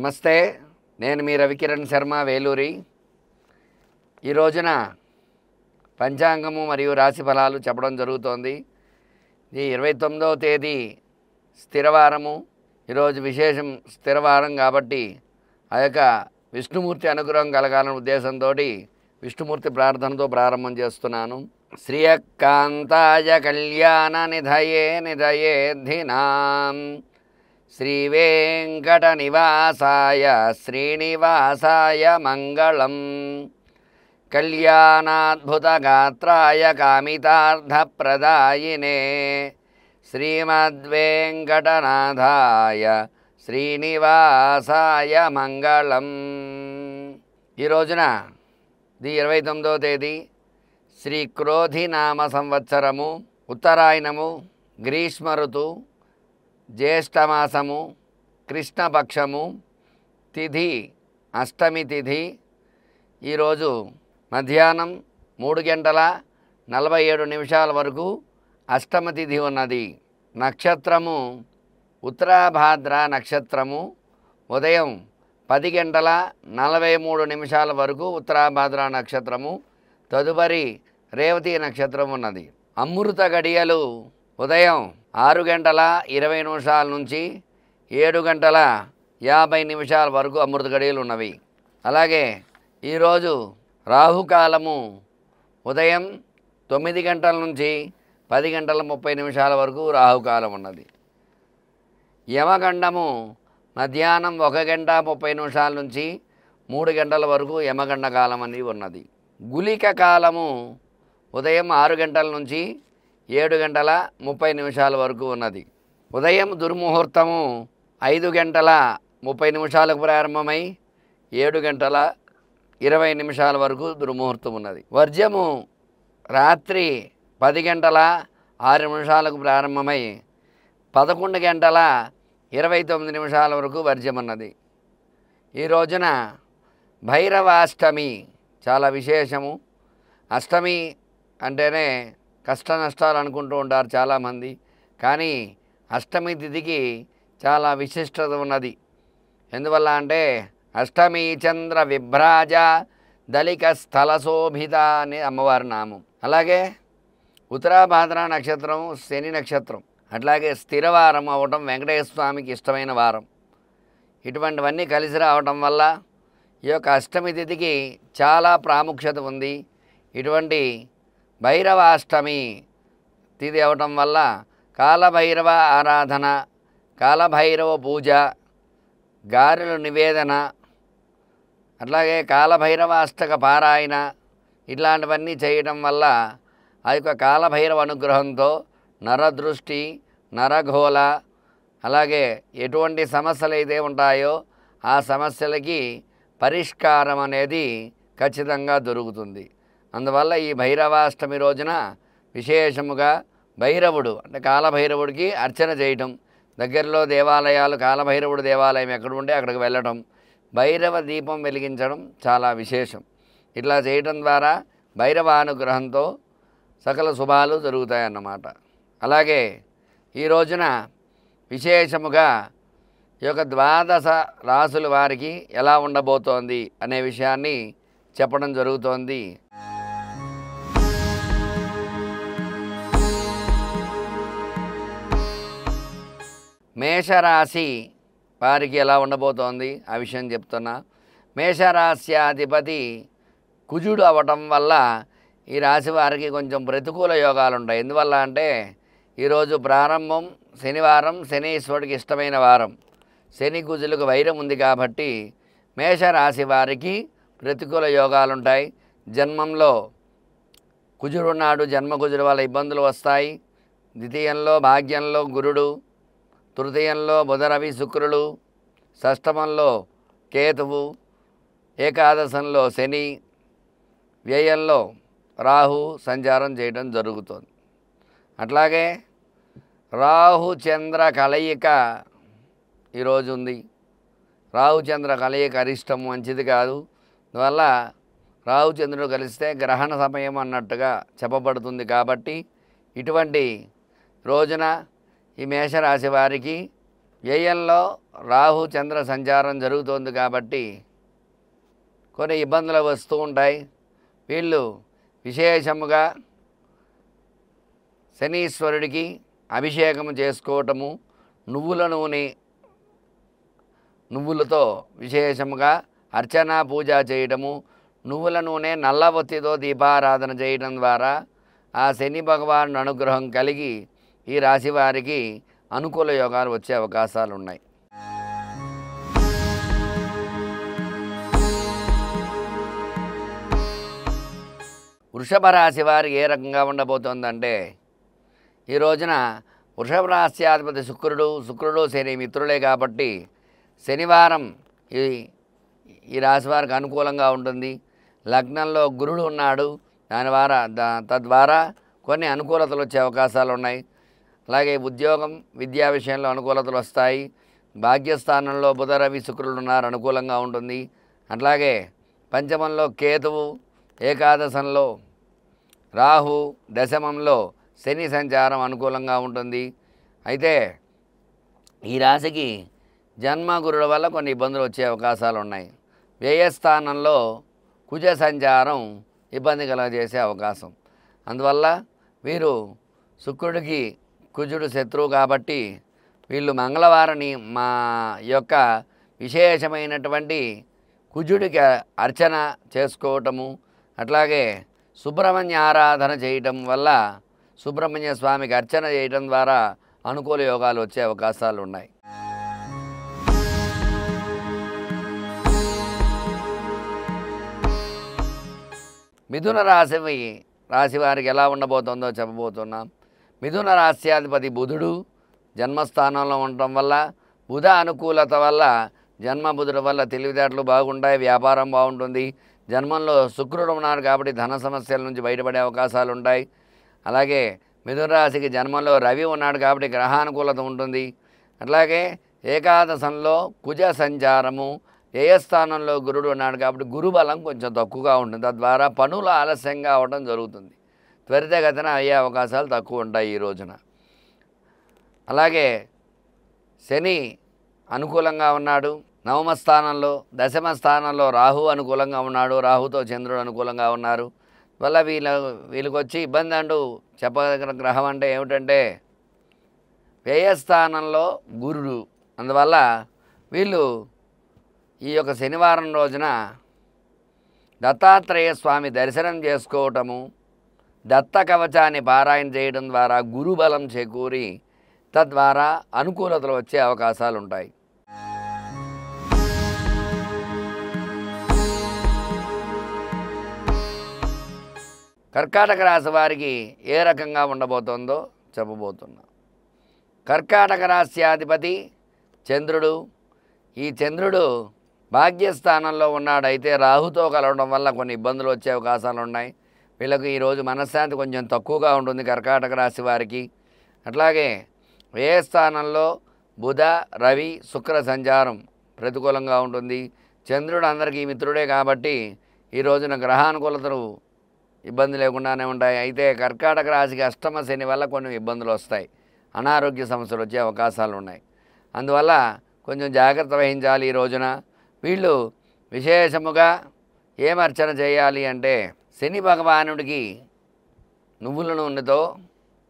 నమస్తే, నేను మీ రవికిరణ్ శర్మ వేలూరి. ఈ రోజున పంచాంగము మరియు రాశి ఫలాలు చెప్పడం జరుగుతోంది. ఈ 29వ తేదీ స్థిరవారము. ఈరోజు విశేషం స్థిరవారం కాబట్టి ఆ యొక్క విష్ణుమూర్తి అనుగ్రహం కలగాలనే ఉద్దేశంతో విష్ణుమూర్తి ప్రార్థనతో ప్రారంభం చేస్తున్నాను. శ్రియకాంతాయ కళ్యాణ నిధయే నిధయేద్ధినాం శ్రీవేంకట నివాసాయ శ్రీనివాసాయ మంగళం. కళ్యాణాద్భుతగాత్రాయ కామితార్థప్రదాయినే శ్రీమద్వేంకటనాథాయ శ్రీనివాసాయ మంగళం. ఈ రోజున 29వ తేదీ శ్రీ క్రోధినామ సంవత్సరము, ఉత్తరాయణము, గ్రీష్మ ఋతువు, జ్యేష్ఠమాసము, కృష్ణపక్షము, తిథి అష్టమి తిథి. ఈరోజు మధ్యాహ్నం 3:47 వరకు అష్టమ తిథి ఉన్నది. నక్షత్రము ఉత్తరాభాద్ర నక్షత్రము. ఉదయం 10:43 వరకు ఉత్తరాభాద్ర నక్షత్రము. తదుపరి రేవతి నక్షత్రం ఉన్నది. అమృత గడియలు ఉదయం 6:20 నుంచి 7:50 వరకు అమృత గడియలు ఉన్నవి. అలాగే ఈరోజు రాహుకాలము ఉదయం 9 గంటల నుంచి 10:30 వరకు రాహుకాలం ఉన్నది. యమగండము మధ్యాహ్నం 1:30 నుంచి 3 గంటల వరకు యమగండ కాలం అనేది ఉన్నది. గులిక కాలము ఉదయం 6 గంటల నుంచి 7:30 వరకు ఉన్నది. ఉదయం దుర్ముహూర్తము 5:30 ప్రారంభమై 7:20 వరకు దుర్ముహూర్తం ఉన్నది. వర్జము రాత్రి 10:06 ప్రారంభమై 11:29 వరకు వర్జం ఉన్నది. ఈ రోజున భైరవాష్టమి చాలా విశేషము. అష్టమి అంటేనే కష్ట నష్టాలు అనుకుంటూ ఉంటారు చాలామంది, కానీ అష్టమి తిథికి చాలా విశిష్టత ఉన్నది. ఎందువల్ల అంటే అష్టమి చంద్ర విభ్రాజ దళిక స్థల శోభిత అనే అమ్మవారి నామం. అలాగే ఉత్తరాభాద్ర నక్షత్రం శని నక్షత్రం, అట్లాగే స్థిరవారం అవటం వెంకటేశ్వర స్వామికి ఇష్టమైన వారం. ఇటువంటివన్నీ కలిసి రావటం వల్ల ఈ యొక్క అష్టమి తిథికి చాలా ప్రాముఖ్యత ఉంది. ఇటువంటి భైరవాష్టమి తిథి అవటం వల్ల కాలభైరవ ఆరాధన, కాలభైరవ పూజ, గారెల నివేదన, అట్లాగే కాలభైరవ అష్టక పారాయణ ఇట్లాంటివన్నీ చేయటం వల్ల ఆ యొక్క కాలభైరవ అనుగ్రహంతో నరదృష్టి, నరఘోల, అలాగే ఎటువంటి సమస్యలు అయితే ఉంటాయో ఆ సమస్యలకి పరిష్కారం అనేది ఖచ్చితంగా దొరుకుతుంది. అందువల్ల ఈ భైరవాష్టమి రోజున విశేషముగా భైరవుడు అంటే కాలభైరవుడికి అర్చన చేయటం, దగ్గరలో దేవాలయాలు కాలభైరవుడు దేవాలయం ఎక్కడ ఉంటే అక్కడికి వెళ్ళటం, భైరవ దీపం వెలిగించడం చాలా విశేషం. ఇట్లా చేయటం ద్వారా భైరవ అనుగ్రహంతో సకల శుభాలు జరుగుతాయన్నమాట. అలాగే ఈ రోజున విశేషముగా ఈ యొక్క 12 రాసుల వారికి ఎలా ఉండబోతోంది అనే విషయాన్ని చెప్పడం జరుగుతోంది. మేషరాశి వారికి ఎలా ఉండబోతోంది ఆ విషయం చెప్తున్నా. మేషరాశ్యాధిపతి కుజుడు అవ్వటం వల్ల ఈ రాశి వారికి కొంచెం ప్రతికూల యోగాలు ఉంటాయి. ఎందువల్ల అంటే ఈరోజు ప్రారంభం శనివారం, శనీశ్వరుడికి ఇష్టమైన వారం. శని కుజులకు వైరం ఉంది కాబట్టి మేషరాశి వారికి ప్రతికూల యోగాలు ఉంటాయి. జన్మంలో కుజుడున్నాడు, జన్మ కుజుడు వల్ల ఇబ్బందులు వస్తాయి. ద్వితీయంలో భాగ్యంలో గురుడు, తృతీయంలో బుధ రవి శుక్రులు, షష్టమంలో కేతువు, ఏకాదశంలో శని, వ్యయంలో రాహు సంచారం చేయడం జరుగుతుంది. అట్లాగే రాహు చంద్ర కలయిక ఈరోజు ఉంది. రాహుచంద్ర కలయిక అరిష్టము, మంచిది కాదు. అందువల్ల రాహుచంద్రుడు కలిస్తే గ్రహణ సమయం అన్నట్టుగా చెప్పబడుతుంది. కాబట్టి ఇటువంటి రోజున ఈ మేషరాశి వారికి వ్యయంలో రాహు చంద్ర సంచారం జరుగుతోంది కాబట్టి కొన్ని ఇబ్బందులు వస్తూ ఉంటాయి. వీళ్ళు విశేషముగా శనీశ్వరుడికి అభిషేకం చేసుకోవటము, నువ్వులతో విశేషముగా అర్చన పూజ చేయటము, నువ్వుల నూనె నల్ల ఒత్తితో దీపారాధన చేయడం ద్వారా ఆ శని భగవాను అనుగ్రహం కలిగి ఈ రాశి వారికి అనుకూల యోగాలు వచ్చే అవకాశాలు ఉన్నాయి. వృషభ రాశి వారికి ఏ రకంగా ఉండబోతోందంటే, ఈ రోజున వృషభ రాశ్యాధిపతి శుక్రుడు శని మిత్రులే కాబట్టి శనివారం ఈ రాశి వారికి అనుకూలంగా ఉంటుంది. లగ్నంలో గురుడు ఉన్నాడు, తద్వారా కొన్ని అనుకూలతలు వచ్చే అవకాశాలు ఉన్నాయి. అలాగే ఉద్యోగం విద్యా విషయంలో అనుకూలతలు వస్తాయి. భాగ్యస్థానంలో బుధ రవి శుక్రులు ఉన్నారు, అనుకూలంగా ఉంటుంది. అట్లాగే పంచమంలో కేతువు, ఏకాదశంలో రాహు, దశమంలో శని సంచారం అనుకూలంగా ఉంటుంది. అయితే ఈ రాశికి జన్మ గురుడు వల్ల కొన్ని ఇబ్బందులు వచ్చే అవకాశాలు ఉన్నాయి. వ్యయస్థానంలో కుజ సంచారం ఇబ్బంది కలగజేసే అవకాశం. అందువల్ల వీరు శుక్రుడికి కుజుడు శత్రువు కాబట్టి వీళ్ళు మంగళవారాన్ని మా యొక్క విశేషమైనటువంటి కుజుడికి అర్చన చేసుకోవటము, అట్లాగే సుబ్రహ్మణ్య ఆరాధన చేయటం వల్ల సుబ్రహ్మణ్య స్వామికి అర్చన చేయటం ద్వారా అనుకూల యోగాలు వచ్చే అవకాశాలు ఉన్నాయి. మిథున రాశి వారికి ఎలా ఉండబోతుందో చెప్పబోతున్నాం. మిథున రాశ్యాధిపతి బుధుడు జన్మస్థానంలో ఉండటం వల్ల, బుధ అనుకూలత వల్ల, జన్మ బుధుడు వల్ల తెలివితేటలు బాగుంటాయి, వ్యాపారం బాగుంటుంది. జన్మంలో శుక్రుడు ఉన్నారు కాబట్టి ధన సమస్యల నుంచి బయటపడే అవకాశాలు ఉంటాయి. అలాగే మిథున రాశికి జన్మంలో రవి ఉన్నాడు కాబట్టి గ్రహానుకూలత ఉంటుంది. అట్లాగే ఏకాదశంలో కుజ సంచారము, వ్యయస్థానంలో గురుడు ఉన్నాడు కాబట్టి గురుబలం కొంచెం తక్కువగా ఉంటుంది. తద్వారా పనులు ఆలస్యంగా అవడం జరుగుతుంది. త్వరితగతిన అయ్యే అవకాశాలు తక్కువ ఉంటాయి ఈ రోజున. అలాగే శని అనుకూలంగా ఉన్నాడు, నవమ స్థానంలో. దశమ స్థానంలో రాహు అనుకూలంగా ఉన్నాడు, రాహుతో చంద్రుడు అనుకూలంగా ఉన్నారు. వల్ల వీళ్ళకి వచ్చి ఇబ్బంది అంటూ చెప్పదగిన గ్రహం అంటే ఏమిటంటే వ్యయస్థానంలో గురుడు. అందువల్ల వీళ్ళు ఈ యొక్క శనివారం రోజున దత్తాత్రేయ స్వామి దర్శనం చేసుకోవటము, దత్త కవచాన్ని పారాయణ చేయడం ద్వారా గురుబలం చేకూరి తద్వారా అనుకూలతలు వచ్చే అవకాశాలు ఉంటాయి. కర్కాటక రాశి వారికి ఏ రకంగా ఉండబోతోందో చెప్పబోతున్నా. కర్కాటక రాశ్యాధిపతి చంద్రుడు. ఈ చంద్రుడు భాగ్యస్థానంలో ఉన్నాడైతే రాహుతో కలవడం వల్ల కొన్ని ఇబ్బందులు వచ్చే అవకాశాలు ఉన్నాయి. వీళ్ళకి ఈరోజు మనశ్శాంతి కొంచెం తక్కువగా ఉంటుంది కర్కాటక రాశి వారికి. అట్లాగే వ్యయస్థానంలో బుధ రవి శుక్ర సంచారం ప్రతికూలంగా ఉంటుంది. చంద్రుడు అందరికీ మిత్రుడే కాబట్టి ఈ రోజున గ్రహానుకూలతలు ఇబ్బంది లేకుండానే ఉంటాయి. అయితే కర్కాటక రాశికి అష్టమ శని వల్ల కొన్ని ఇబ్బందులు వస్తాయి, అనారోగ్య సమస్యలు వచ్చే అవకాశాలు ఉన్నాయి. అందువల్ల కొంచెం జాగ్రత్త వహించాలి. ఈ రోజున వీళ్ళు విశేషముగా ఏమర్చన చేయాలి అంటే శని భగవానుడికి నువ్వుల నూనెతో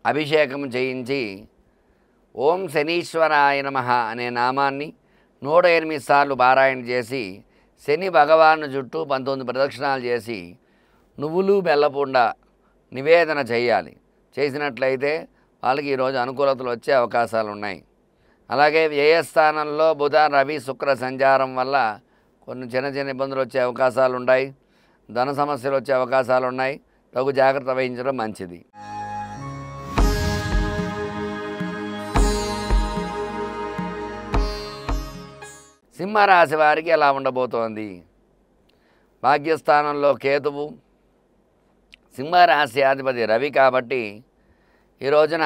అభిషేకం చేయించి ఓం శనీశ్వరాయ నమః అనే నామాన్ని 108 సార్లు పారాయణ చేసి శని భగవాను చుట్టూ 19 ప్రదక్షిణాలు చేసి నువ్వులు బెల్లపుండ నివేదన చేయాలి. చేసినట్లయితే వాళ్ళకి ఈరోజు అనుకూలతలు వచ్చే అవకాశాలు ఉన్నాయి. అలాగే వ్యయస్థానంలో బుధ రవి శుక్ర సంచారం వల్ల కొన్ని చిన్న ఇబ్బందులు వచ్చే అవకాశాలు ఉన్నాయి, ధన సమస్యలు వచ్చే అవకాశాలు ఉన్నాయి. తగు జాగ్రత్త వహించడం మంచిది. సింహరాశి వారికి ఎలా ఉండబోతోంది? భాగ్యస్థానంలో కేతువు, సింహరాశి అధిపతి రవి కాబట్టి ఈ రోజున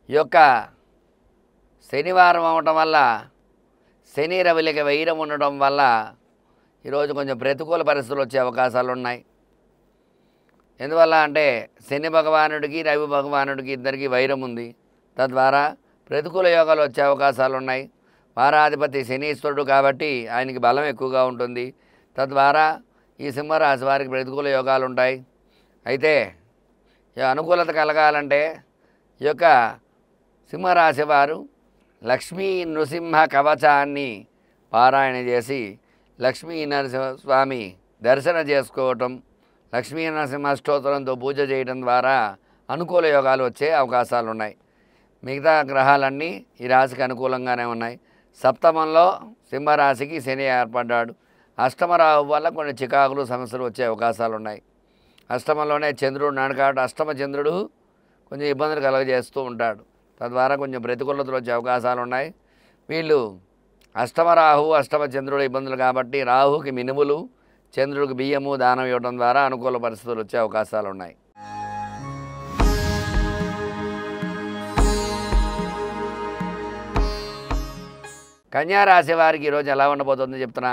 ఈ యొక్క శనివారం అవటం వల్ల శని రవిలకి వైరం ఉండడం వల్ల ఈరోజు కొంచెం ప్రతికూల పరిస్థితులు వచ్చే అవకాశాలు ఉన్నాయి. ఎందువల్ల అంటే శని భగవానుడికి రవి భగవానుడికి ఇద్దరికి వైరం ఉంది. తద్వారా ప్రతికూల యోగాలు వచ్చే అవకాశాలు ఉన్నాయి. వారాధిపతి శనీశ్వరుడు కాబట్టి ఆయనకి బలం ఎక్కువగా ఉంటుంది. తద్వారా ఈ సింహరాశి వారికి ప్రతికూల యోగాలు ఉంటాయి. అయితే ఈ అనుకూలత కలగాలంటే ఈ యొక్క సింహరాశి వారు లక్ష్మీ నృసింహ కవచాన్ని పారాయణ చేసి లక్ష్మీ నరసింహస్వామి దర్శన చేసుకోవటం, లక్ష్మీ నరసింహ స్తోత్రంతో పూజ చేయడం ద్వారా అనుకూల యోగాలు వచ్చే అవకాశాలు ఉన్నాయి. మిగతా గ్రహాలన్నీ ఈ రాశికి అనుకూలంగానే ఉన్నాయి. సప్తమంలో సింహరాశికి శని ఏర్పడ్డాడు. అష్టమ రాహు వల్ల కొన్ని చికాకులు సమస్యలు వచ్చే అవకాశాలు ఉన్నాయి. అష్టమంలోనే చంద్రుడు నాడు కాబట్టి అష్టమ చంద్రుడు కొంచెం ఇబ్బందులు కలుగజేస్తూ ఉంటాడు. తద్వారా కొంచెం ప్రతికూలతలు వచ్చే అవకాశాలు ఉన్నాయి. వీళ్ళు అష్టమ రాహు అష్టమ చంద్రుడు ఇబ్బందులు కాబట్టి రాహుకి మినుములు, చంద్రుడికి బియ్యము దానం ఇవ్వడం ద్వారా అనుకూల పరిస్థితులు వచ్చే అవకాశాలు ఉన్నాయి. కన్యారాశి వారికి ఈరోజు ఎలా ఉండబోతుందో చెప్తున్నా.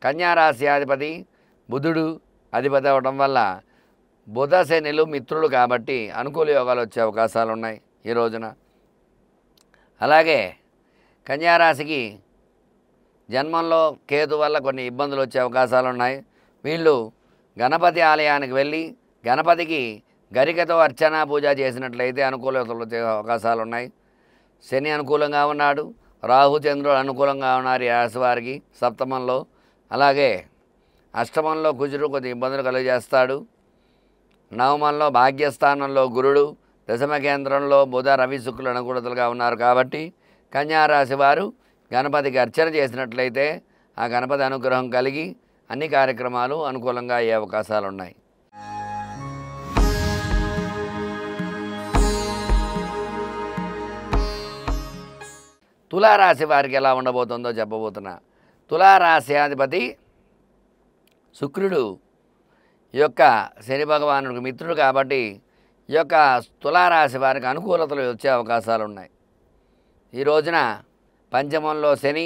కన్యారాశి అధిపతి బుధుడు అధిపతి అవ్వడం వల్ల బుధ శనులు మిత్రులు కాబట్టి అనుకూల యోగాలు వచ్చే అవకాశాలు ఉన్నాయి ఈ రోజున. అలాగే కన్యారాశికి జన్మంలో కేతు వల్ల కొన్ని ఇబ్బందులు వచ్చే అవకాశాలు ఉన్నాయి. వీళ్ళు గణపతి ఆలయానికి వెళ్ళి గణపతికి గరికతో అర్చన పూజ చేసినట్లయితే అనుకూలతలు వచ్చే అవకాశాలు ఉన్నాయి. శని అనుకూలంగా ఉన్నాడు, రాహు చంద్రుడు అనుకూలంగా ఉన్నారు ఈ రాశి వారికి సప్తమంలో. అలాగే అష్టమంలో కుజుడు కొద్ది ఇబ్బందులు కలుగజేస్తాడు. నవమంలో భాగ్యస్థానంలో గురుడు, దశమ కేంద్రంలో బుధ రవి శుక్రులు అనుకూలతలుగా ఉన్నారు కాబట్టి కన్యారాశి వారు గణపతికి అర్చన చేసినట్లయితే ఆ గణపతి అనుగ్రహం కలిగి అన్ని కార్యక్రమాలు అనుకూలంగా అయ్యే అవకాశాలు ఉన్నాయి. తులారాశి వారికి ఎలా ఉండబోతుందో చెప్పబోతున్నా. తులారాశి అధిపతి శుక్రుడు ఈ యొక్క శని భగవానుడికి మిత్రుడు కాబట్టి ఈ యొక్క తులారాశి వారికి అనుకూలతలు వచ్చే అవకాశాలు ఉన్నాయి. ఈ రోజున పంచమంలో శని,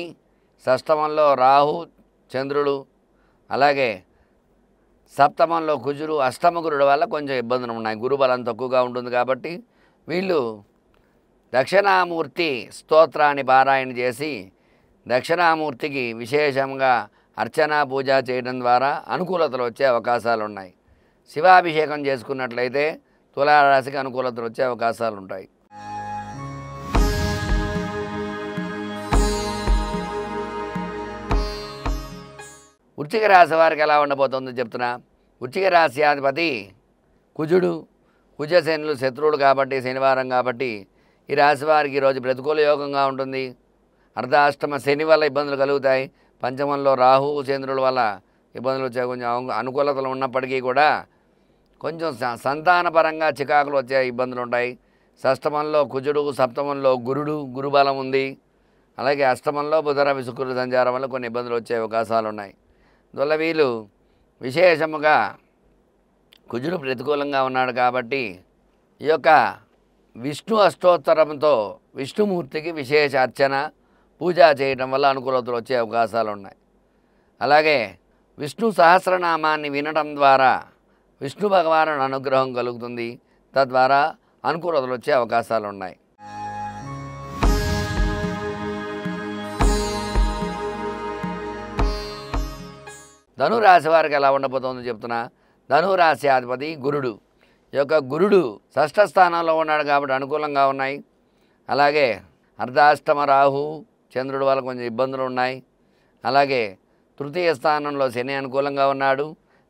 షష్టమంలో రాహు చంద్రుడు, అలాగే సప్తమంలో కుజుడు, అష్టమ గురుడు వల్ల కొంచెం ఇబ్బందులు ఉన్నాయి. గురుబలం తక్కువగా ఉంటుంది కాబట్టి వీళ్ళు దక్షిణామూర్తి స్తోత్రాన్ని పారాయణ చేసి దక్షిణామూర్తికి విశేషంగా అర్చన పూజ చేయడం ద్వారా అనుకూలతలు వచ్చే అవకాశాలు ఉన్నాయి. శివాభిషేకం చేసుకున్నట్లయితే తులారాశికి అనుకూలతలు వచ్చే అవకాశాలు ఉంటాయి. వృశ్చిక రాశి వారికి ఎలా ఉండబోతుందో చెప్తున్నా. వృశ్చిక రాశి అధిపతి కుజుడు, కుజశనులు శత్రువులు కాబట్టి శనివారం కాబట్టి ఈ రాశి వారికి ఈరోజు ప్రతికూల యోగంగా ఉంటుంది. అర్ధాష్టమ శని వల్ల ఇబ్బందులు కలుగుతాయి. పంచమంలో రాహు చంద్రుల వల్ల ఇబ్బందులు వచ్చే కొంచెం అనుకూలతలు ఉన్నప్పటికీ కూడా కొంచెం సంతానపరంగా చికాకులు వచ్చే ఇబ్బందులు ఉంటాయి. షష్టమంలో కుజుడు, సప్తమంలో గురుబలం ఉంది. అలాగే అష్టమంలో బుధ రవి శుక్రుల సంచారం వల్ల కొన్ని ఇబ్బందులు వచ్చే అవకాశాలు ఉన్నాయి. అందువల్ల వీళ్ళు విశేషముగా కుజుడు ప్రతికూలంగా ఉన్నాడు కాబట్టి ఈ యొక్క విష్ణు అష్టోత్తరంతో విష్ణుమూర్తికి విశేష అర్చన పూజ చేయడం వల్ల అనుకూలతలు వచ్చే అవకాశాలు ఉన్నాయి. అలాగే విష్ణు సహస్రనామాన్ని వినడం ద్వారా విష్ణు భగవాను అనుగ్రహం కలుగుతుంది. తద్వారా అనుకూలతలు వచ్చే అవకాశాలు ఉన్నాయి. ధనురాశి వారికి ఎలా ఉండబోతుందో చెప్తున్నా. ధనురాశి అధిపతి గురుడు. ఈ యొక్క గురుడు షష్ఠ స్థానంలో ఉన్నాడు కాబట్టి అనుకూలంగా ఉన్నాయి. అలాగే అర్ధాష్టమ రాహు చంద్రుడు వల్ల కొంచెం ఇబ్బందులు ఉన్నాయి. అలాగే తృతీయ స్థానంలో శని అనుకూలంగా ఉన్నాడు.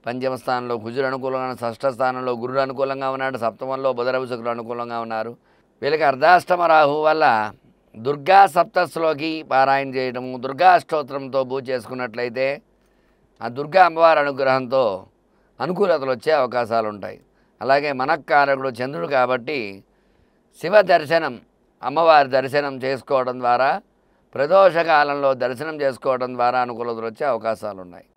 పంచమ స్థానంలో కుజుడు అనుకూలంగా ఉన్నాడు. షష్ఠ స్థానంలో గురుడు అనుకూలంగా ఉన్నాడు. సప్తమంలో బుధ రవి శుక్రులు అనుకూలంగా ఉన్నారు. వీళ్ళకి అర్ధాష్టమ రాహు వల్ల దుర్గా సప్తస్లోకి పారాయణ చేయడము, దుర్గా అష్టోత్తరంతో పూజ చేసుకున్నట్లయితే ఆ దుర్గా అమ్మవారి అనుగ్రహంతో అనుకూలతలు వచ్చే అవకాశాలు ఉంటాయి. అలాగే మనక్కారకుడు చంద్రుడు కాబట్టి శివ దర్శనం, అమ్మవారి దర్శనం చేసుకోవడం ద్వారా ప్రదోషకాలంలో దర్శనం చేసుకోవడం ద్వారా అనుకూలతలు వచ్చే అవకాశాలు ఉన్నాయి.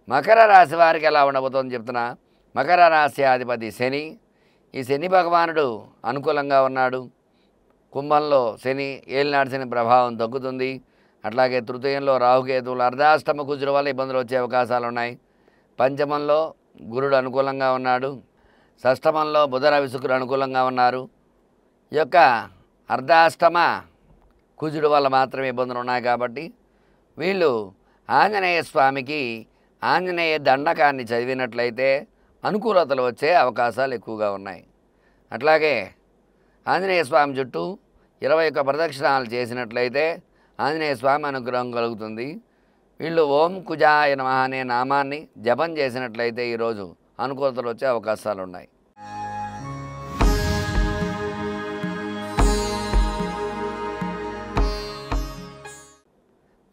మకర రాశి వారికి ఎలా ఉండబోతుందో చెప్తున్నా. మకర రాశి అధిపతి శని. ఈ శని భగవానుడు అనుకూలంగా ఉన్నాడు. కుంభంలో శని ఏలినాడు శని ప్రభావం తగ్గుతుంది. అట్లాగే తృతీయంలో రాహుకేతువులు, అర్ధాష్టమ కుజుల వల్ల ఇబ్బందులు వచ్చే అవకాశాలు ఉన్నాయి. పంచమంలో గురుడు అనుకూలంగా ఉన్నాడు. షష్టమంలో బుధ రవి శుక్రులు అనుకూలంగా ఉన్నారు. ఈ యొక్క అర్ధాష్టమ కుజుడు వల్ల మాత్రమే ఇబ్బందులు ఉన్నాయి కాబట్టి వీళ్ళు ఆంజనేయ స్వామికి ఆంజనేయ దండకాన్ని చదివినట్లయితే అనుకూలతలు వచ్చే అవకాశాలు ఎక్కువగా ఉన్నాయి. అట్లాగే ఆంజనేయ స్వామి చుట్టూ 21 ప్రదక్షిణాలు చేసినట్లయితే ఆంజనేయ స్వామి అనుగ్రహం కలుగుతుంది. వీళ్ళు ఓం కుజాయ నమః అనే నామాన్ని జపం చేసినట్లయితే ఈరోజు అనుకూలతలు వచ్చే అవకాశాలు ఉన్నాయి.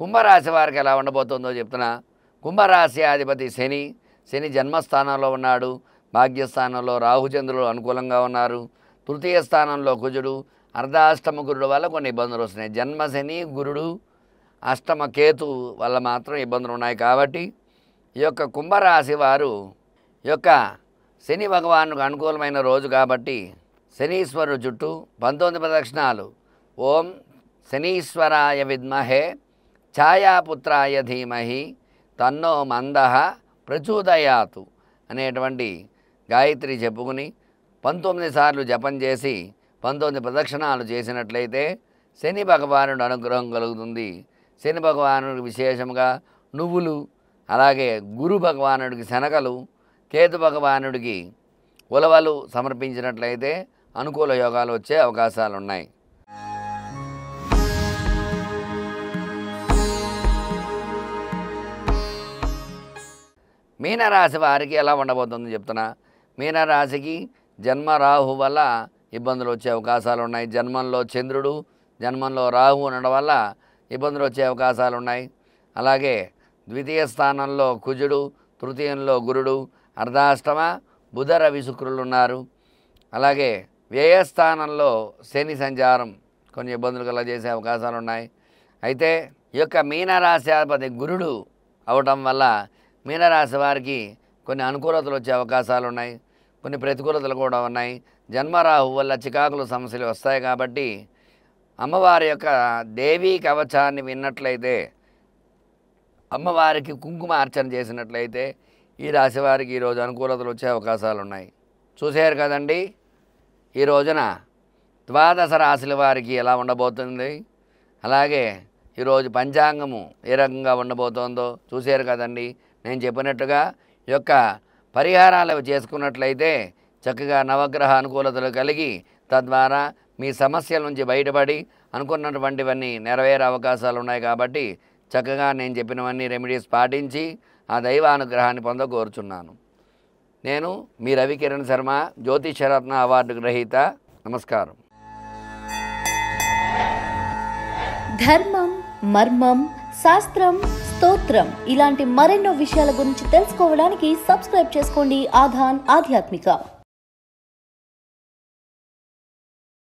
కుంభరాశి వారికి ఎలా ఉండబోతుందో చెప్తున్నా. కుంభరాశి అధిపతి శని జన్మస్థానంలో ఉన్నాడు. భాగ్యస్థానంలో రాహుచంద్రులు అనుకూలంగా ఉన్నారు. తృతీయ స్థానంలో కుజుడు, అర్ధాష్టమ గురుడు వల్ల కొన్ని ఇబ్బందులు వస్తున్నాయి. జన్మ శని గురుడు, అష్టమ కేతు వల్ల మాత్రం ఇబ్బందులు ఉన్నాయి. కాబట్టి ఈ యొక్క కుంభరాశి వారు ఈ యొక్క శని భగవానుకు అనుకూలమైన రోజు కాబట్టి శనీశ్వరుడు చుట్టూ 19 ప్రదక్షిణాలు ఓం శనీశ్వరాయ విద్మహే ఛాయాపుత్రాయ ధీమహి తన్నో మందః ప్రచోదయాతు అనేటువంటి గాయత్రి చెప్పుకుని 19 సార్లు జపం చేసి 19 ప్రదక్షిణాలు చేసినట్లయితే శని భగవానుడు అనుగ్రహం కలుగుతుంది. శని భగవానుడికి విశేషంగా నువ్వులు, అలాగే గురు భగవానుడికి శనగలు, కేతు భగవానుడికి ఉలవలు సమర్పించినట్లయితే అనుకూల యోగాలు వచ్చే అవకాశాలు ఉన్నాయి. మీనరాశి వారికి ఎలా ఉండబోతుందో చెప్తున్నా. మీనరాశికి జన్మ రాహు వల్ల ఇబ్బందులు వచ్చే అవకాశాలు ఉన్నాయి. జన్మంలో చంద్రుడు, జన్మంలో రాహు ఉండడం వల్ల ఇబ్బందులు వచ్చే అవకాశాలు ఉన్నాయి. అలాగే ద్వితీయ స్థానంలో కుజుడు, తృతీయంలో గురుడు, అర్ధాష్టమ బుధ రవి శుక్రులు ఉన్నారు. అలాగే వ్యయస్థానంలో శని సంచారం కొన్ని ఇబ్బందులు కలగజేసే అవకాశాలు ఉన్నాయి. అయితే ఈ యొక్క మీనరాశి గురుడు అవటం వల్ల మీనరాశి వారికి కొన్ని అనుకూలతలు వచ్చే అవకాశాలు ఉన్నాయి, కొన్ని ప్రతికూలతలు కూడా ఉన్నాయి. జన్మరాహు వల్ల చికాకులు సమస్యలు వస్తాయి. కాబట్టి అమ్మవారి యొక్క దేవీ కవచాన్ని విన్నట్లయితే, అమ్మవారికి కుంకుమ అర్చన చేసినట్లయితే ఈ రాశి వారికి ఈరోజు అనుకూలతలు వచ్చే అవకాశాలు ఉన్నాయి. చూసారు కదండి, ఈ రోజున ద్వాదశ రాశుల వారికి ఎలా ఉండబోతుంది, అలాగే ఈరోజు పంచాంగము ఏ రకంగా ఉండబోతోందో చూసారు కదండి. నేను చెప్పినట్టుగా ఈ యొక్క పరిహారాలు చేసుకున్నట్లయితే చక్కగా నవగ్రహ అనుకూలతలు కలిగి తద్వారా మీ సమస్యల నుంచి బయటపడి అనుకున్నటువంటివన్నీ నెరవేరే అవకాశాలు ఉన్నాయి. కాబట్టి చక్కగా నేను చెప్పినవన్నీ రెమెడీస్ పాటించి ఆ దైవ అనుగ్రహాన్ని పొందకోరుచున్నాను. నేను మీ రవికిరణ్ శర్మ, జ్యోతిషరత్న అవార్డు గ్రహీత. నమస్కారం. ధర్మం, మర్మం, శాస్త్రం, స్తోత్రం ఇలాంటి మరెన్నో విషయాల గురించి తెలుసుకోవడానికి సబ్స్క్రైబ్ చేసుకోండి ఆధాన్ ఆధ్యాత్మిక.